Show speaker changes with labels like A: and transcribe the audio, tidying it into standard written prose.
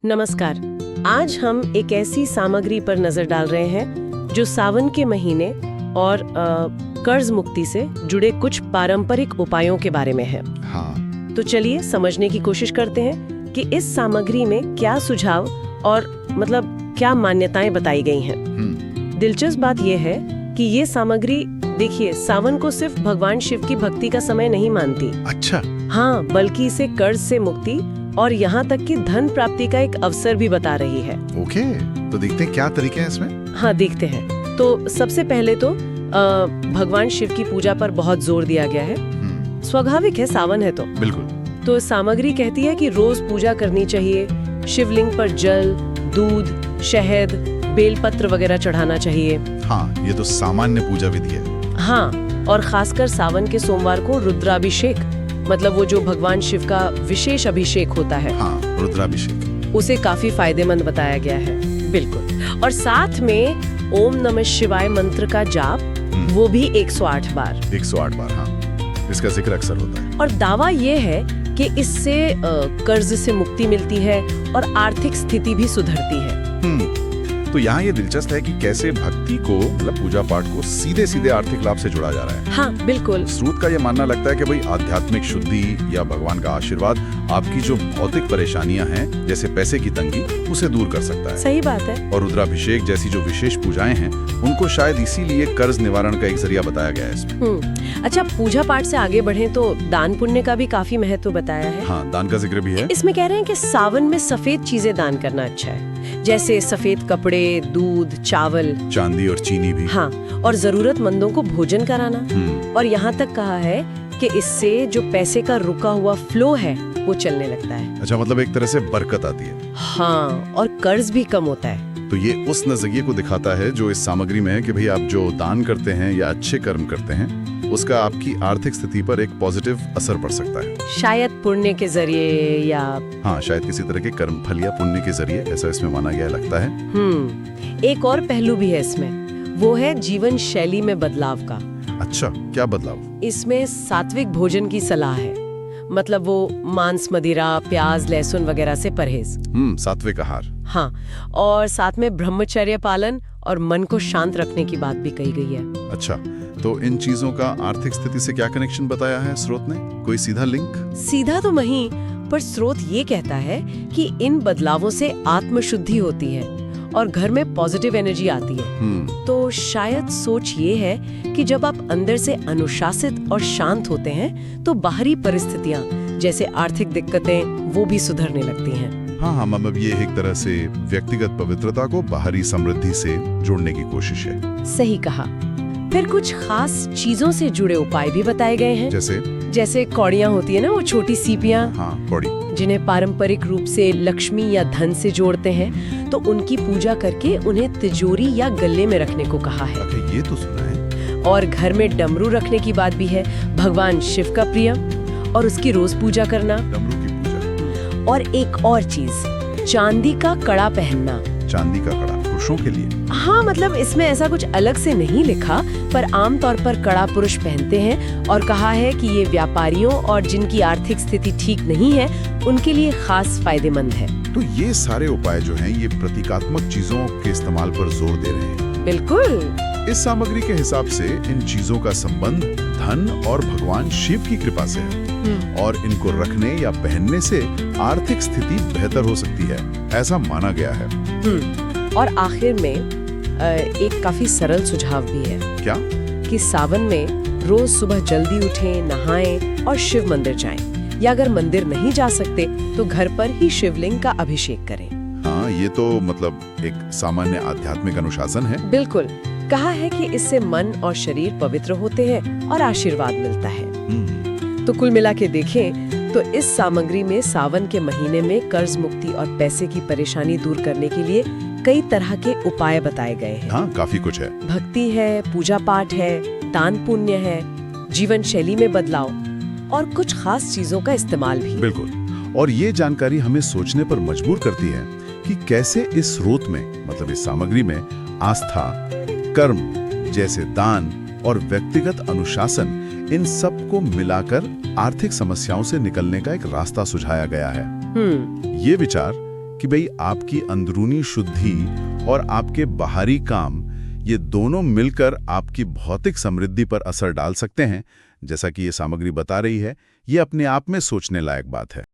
A: नमस्कार। आज हम एक ऐसी सामग्री पर नजर डाल रहे हैं जो सावन के महीने और कर्ज मुक्ति से जुड़े कुछ पारंपरिक उपायों के बारे में है।
B: हाँ।
A: तो चलिए समझने की कोशिश करते हैं कि इस सामग्री में क्या सुझाव और मतलब क्या मान्यताएं बताई गई हैं। दिलचस्प बात यह है कि ये सामग्री देखिए सावन को सिर्फ भगवान शिव की भक्ति का समय नहीं मानती।
B: अच्छा।
A: हाँ, बल्कि इसे कर्ज से मुक्ति और यहाँ तक कि धन प्राप्ति का एक अवसर भी बता रही है।
B: ओके, तो देखते हैं क्या तरीके हैं इसमें।
A: हाँ, देखते हैं। तो सबसे पहले तो भगवान शिव की पूजा पर बहुत जोर दिया गया है। स्वाभाविक है, सावन है तो।
B: बिल्कुल।
A: तो सामग्री कहती है कि रोज पूजा करनी चाहिए, शिवलिंग पर जल, दूध, शहद, बेलपत्र वगैरह चढ़ाना चाहिए।
B: हाँ, ये तो सामान्य पूजा विधि है।
A: हाँ, और खासकर सावन के सोमवार को रुद्राभिषेक, मतलब वो जो भगवान शिव का विशेष अभिषेक होता है।
B: हाँ, रुद्राभिषेक।
A: उसे काफी फायदेमंद बताया गया है। बिल्कुल। और साथ में ओम नमः शिवाय मंत्र का जाप, वो भी 108 बार।
B: 108 बार, हाँ। इसका जिक्र अक्सर होता है।
A: और दावा ये है कि इससे कर्ज से मुक्ति मिलती है और आर्थिक स्थिति भी सुधरती है।
B: तो यहाँ ये दिलचस्प है कि कैसे भक्ति को, मतलब पूजा पाठ को सीधे सीधे आर्थिक लाभ से जोड़ा जा रहा है।
A: हाँ, बिल्कुल।
B: स्रोत का ये मानना लगता है कि भाई आध्यात्मिक शुद्धि या भगवान का आशीर्वाद आपकी जो भौतिक परेशानियां हैं, जैसे पैसे की तंगी, उसे दूर कर सकता है।
A: सही बात है।
B: और रुद्राभिषेक जैसी जो विशेष पूजाएं हैं, उनको शायद इसीलिए कर्ज निवारण का एक जरिया बताया गया है इसमें।
A: अच्छा, पूजा पाठ से आगे बढ़ें तो दान पुण्य का भी काफी महत्व बताया है।
B: हाँ, दान का जिक्र भी है।
A: इसमें कह रहे हैं कि सावन में सफेद चीजें दान करना अच्छा है, जैसे सफेद कपड़े, दूध, चावल,
B: चांदी और चीनी भी।
A: हाँ, और जरूरतमंदों को भोजन कराना। और यहाँ तक कहा है कि इससे जो पैसे का रुका हुआ फ्लो है वो चलने लगता है।
B: अच्छा, मतलब एक तरह से बरकत आती है।
A: हाँ, और कर्ज भी कम होता है।
B: तो ये उस नजरिए को दिखाता है जो इस सामग्री में है कि भाई आप जो दान करते हैं या अच्छे कर्म करते हैं, उसका आपकी आर्थिक स्थिति पर एक पॉजिटिव असर पड़ सकता है।
A: शायद पुण्य के जरिए या
B: हाँ, शायद किसी तरह के कर्म फल या पुण्य के जरिए, ऐसा इसमें माना गया लगता है।
A: एक और पहलू भी है इसमें, वो है जीवन शैली में बदलाव का।
B: अच्छा, क्या बदलाव?
A: इसमें सात्विक भोजन की सलाह है, मतलब वो मांस, मदिरा, प्याज, लहसुन वगैरह से परहेज।
B: सात्विक आहार।
A: हाँ, और साथ में ब्रह्मचर्य पालन और मन को शांत रखने की बात भी कही गई है।
B: अच्छा, तो इन चीजों का आर्थिक स्थिति से क्या कनेक्शन बताया है स्रोत ने? कोई सीधा लिंक?
A: सीधा तो नहीं, पर स्रोत ये कहता है कि इन बदलावों से आत्मशुद्धि होती है और घर में पॉजिटिव एनर्जी आती है। तो शायद सोच ये है कि जब आप अंदर से अनुशासित और शांत होते हैं तो बाहरी परिस्थितियां जैसे आर्थिक दिक्कतें वो भी सुधरने लगती हैं।
B: हाँ, मतलब ये एक तरह से व्यक्तिगत पवित्रता को बाहरी समृद्धि से जोड़ने की कोशिश है।
A: सही कहा। फिर कुछ खास चीजों से जुड़े उपाय भी बताए गए हैं। जैसे कौड़ियाँ होती है ना, वो छोटी सीपियाँ।
B: हाँ, कौड़ी, जिन्हें
A: पारंपरिक रूप से लक्ष्मी या धन से जोड़ते हैं, तो उनकी पूजा करके उन्हें तिजोरी या गले में रखने को कहा है।
B: ये तो सुना है।
A: और घर में डमरू रखने की बात भी है, भगवान शिव का प्रिय, और उसकी रोज पूजा करना।
B: डमरू की पूजा।
A: और एक और चीज, चांदी का कड़ा पहनना।
B: चांदी का कड़ा पुरुषों के लिए?
A: हाँ, मतलब इसमें ऐसा कुछ अलग से नहीं लिखा, पर आमतौर पर कड़ा पुरुष पहनते हैं और कहा है कि ये व्यापारियों और जिनकी आर्थिक स्थिति ठीक नहीं है उनके लिए खास फायदेमंद है।
B: तो ये सारे उपाय जो हैं, ये प्रतीकात्मक चीजों के इस्तेमाल पर जोर दे रहे हैं।
A: बिल्कुल।
B: इस सामग्री के हिसाब से इन चीजों का संबंध धन और भगवान शिव की कृपा से है, और इनको रखने या पहनने से आर्थिक स्थिति बेहतर हो सकती है, ऐसा माना गया है।
A: और आखिर में एक काफी सरल सुझाव भी है।
B: क्या?
A: कि सावन में रोज सुबह जल्दी उठें, नहाएं और शिव मंदिर जाएं, या अगर मंदिर नहीं जा सकते तो घर पर ही शिवलिंग का अभिषेक करें।
B: हाँ, ये तो मतलब एक सामान्य आध्यात्मिक अनुशासन है।
A: बिल्कुल। कहा है कि इससे मन और शरीर पवित्र होते हैं और आशीर्वाद मिलता है। तो कुल मिला के देखें तो इस सामग्री में सावन के महीने में कर्ज मुक्ति और पैसे की परेशानी दूर करने के लिए कई तरह के उपाय बताए गए हैं।
B: हाँ, काफी कुछ है।
A: भक्ति है, पूजा पाठ है, दान पुण्य है, जीवन शैली में बदलाव और कुछ खास चीजों का इस्तेमाल भी।
B: बिल्कुल। और ये जानकारी हमें सोचने पर मजबूर करती है कि कैसे इस स्रोत में, मतलब इस सामग्री में आस्था, कर्म जैसे दान और व्यक्तिगत अनुशासन, इन सब को मिलाकर आर्थिक समस्याओं से निकलने का एक रास्ता सुझाया गया है। ये विचार कि भाई आपकी अंदरूनी शुद्धि और आपके बाहरी काम, ये दोनों मिलकर आपकी भौतिक समृद्धि पर असर डाल सकते हैं, जैसा कि ये सामग्री बता रही है, ये अपने आप में सोचने लायक बात है।